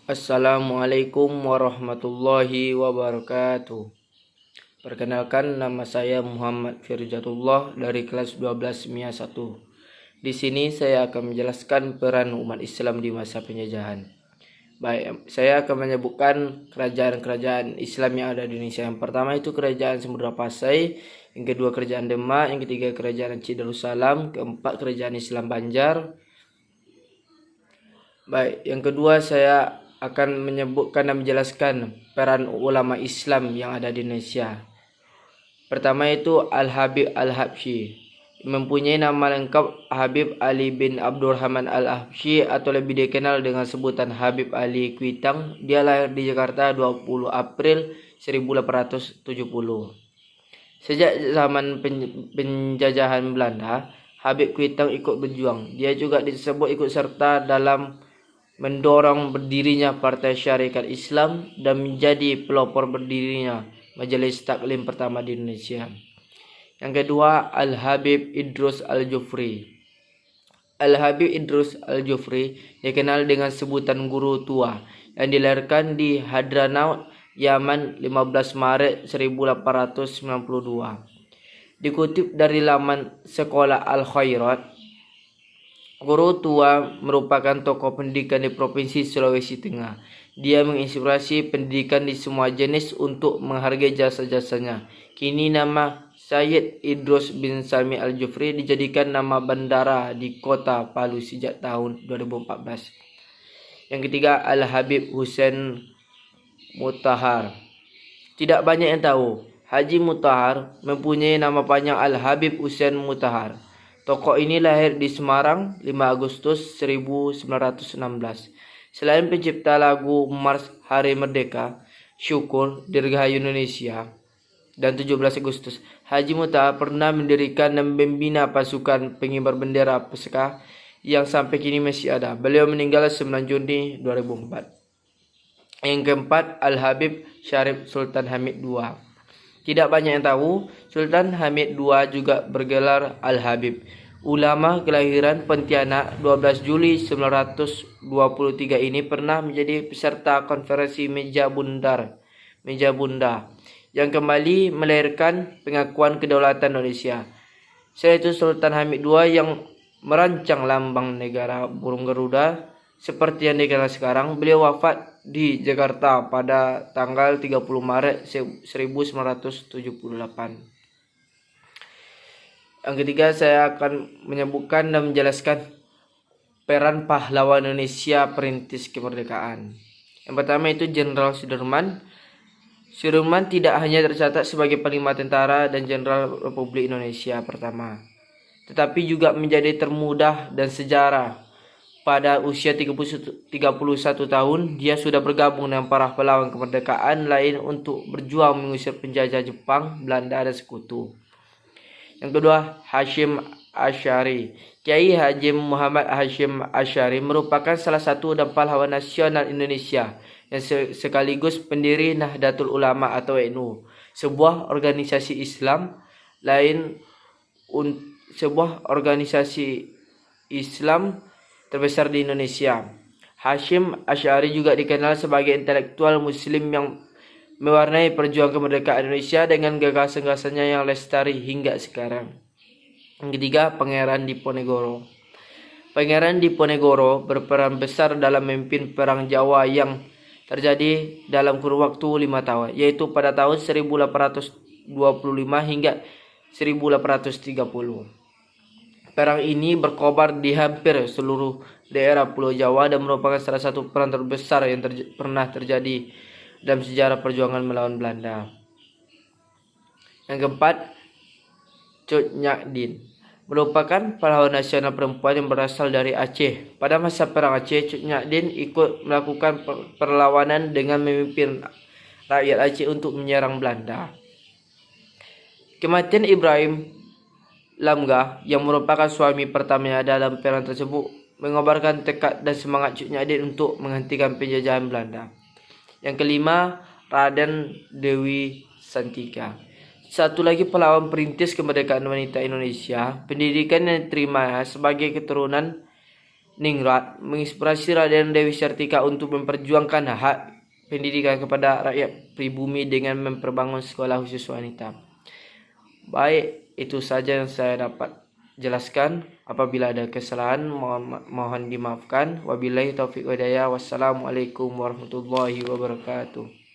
Assalamualaikum warahmatullahi wabarakatuh. Perkenalkan, nama saya Muhammad Firjatullah dari kelas 12 MIA 1. Di sini saya akan menjelaskan peran umat Islam di masa penjajahan. Baik, saya akan menyebutkan kerajaan-kerajaan Islam yang ada di Indonesia. Yang pertama itu Kerajaan Samudra Pasai, yang kedua Kerajaan Demak, yang ketiga Kerajaan Aceh Darussalam, keempat Kerajaan Islam Banjar. Baik, yang kedua saya akan menyebutkan dan menjelaskan peran ulama Islam yang ada di Indonesia. Pertama itu Al-Habib Al-Habsyi. Mempunyai nama lengkap Habib Ali bin Abdurrahman Al-Habsyi atau lebih dikenal dengan sebutan Habib Ali Kuitang. Dia lahir di Jakarta 20 April 1870. Sejak zaman penjajahan Belanda, Habib Kuitang ikut berjuang. Dia juga disebut ikut serta dalam mendorong berdirinya Partai Syarikat Islam dan menjadi pelopor berdirinya Majelis Taklim pertama di Indonesia. Yang kedua, Al-Habib Idrus Al-Jufri. Al-Habib Idrus Al-Jufri dikenal dengan sebutan guru tua yang dilahirkan di Hadramaut, Yaman 15 Maret 1892. Dikutip dari laman Sekolah Al-Khairat, guru tua merupakan tokoh pendidikan di Provinsi Sulawesi Tengah. Dia menginspirasi pendidikan di semua jenis untuk menghargai jasa-jasanya. Kini nama Sayyid Idrus bin Sami Al-Jufri dijadikan nama bandara di kota Palu sejak tahun 2014. Yang ketiga, Al-Habib Hussein Mutahar. Tidak banyak yang tahu, Haji Mutahar mempunyai nama panjang Al-Habib Hussein Mutahar. Tokoh ini lahir di Semarang 5 Agustus 1916. Selain pencipta lagu Mars Hari Merdeka, Syukur, Dirgahayu Indonesia, dan 17 Agustus, Haji Mutahar pernah mendirikan dan membina pasukan pengibar bendera Peseka yang sampai kini masih ada. Beliau meninggal 9 Juni 2004. Yang keempat, Al-Habib Syarif Sultan Hamid II. Tidak banyak yang tahu, Sultan Hamid II juga bergelar Al-Habib. Ulama kelahiran Pontianak 12 Juli 1923 ini pernah menjadi peserta konferensi Meja Bunda yang kembali melahirkan pengakuan kedaulatan Indonesia. Selain itu, Sultan Hamid II yang merancang lambang negara burung Garuda seperti yang dikenal sekarang. Beliau wafat di Jakarta pada tanggal 30 Maret 1978. Yang ketiga, saya akan menyebutkan dan menjelaskan peran pahlawan Indonesia perintis kemerdekaan. Yang pertama itu Jenderal Sudirman. Sudirman tidak hanya tercatat sebagai panglima tentara dan jenderal Republik Indonesia pertama, tetapi juga menjadi termuda dan sejarah. Pada usia 31 tahun, dia sudah bergabung dengan para pahlawan kemerdekaan lain untuk berjuang mengusir penjajah Jepang, Belanda, dan sekutu. Yang kedua, Hasyim Asy'ari. Kiai Haji Muhammad Hasyim Asy'ari merupakan salah satu pahlawan nasional Indonesia yang sekaligus pendiri Nahdlatul Ulama atau NU, sebuah organisasi Islam terbesar di Indonesia. Hasyim Asy'ari juga dikenal sebagai intelektual muslim yang mewarnai perjuangan kemerdekaan Indonesia dengan gagasan-gagasannya yang lestari hingga sekarang. Yang ketiga, Pangeran Diponegoro. Pangeran Diponegoro berperan besar dalam memimpin Perang Jawa yang terjadi dalam kurun waktu 5 tahun, yaitu pada tahun 1825 hingga 1830. Perang ini berkobar di hampir seluruh daerah Pulau Jawa dan merupakan salah satu perang terbesar yang pernah terjadi dalam sejarah perjuangan melawan Belanda. Yang keempat, Cut Nyak Dien merupakan pahlawan nasional perempuan yang berasal dari Aceh. Pada masa Perang Aceh, Cut Nyak Dien ikut melakukan perlawanan dengan memimpin rakyat Aceh untuk menyerang Belanda. Kematian Ibrahim Lamgah yang merupakan suami pertamanya dalam perang tersebut mengobarkan tekad dan semangat Cut Nyak Dien untuk menghentikan penjajahan Belanda. Yang kelima, Raden Dewi Santika. Satu lagi pahlawan perintis kemerdekaan wanita Indonesia. Pendidikan yang diterima sebagai keturunan Ningrat menginspirasi Raden Dewi Sartika untuk memperjuangkan hak pendidikan kepada rakyat pribumi dengan memperbangun sekolah khusus wanita. Baik, itu saja yang saya dapat jelaskan. Apabila ada kesalahan mohon dimaafkan. Wabillahi taufiq wa hidayah. Wassalamualaikum warahmatullahi wabarakatuh.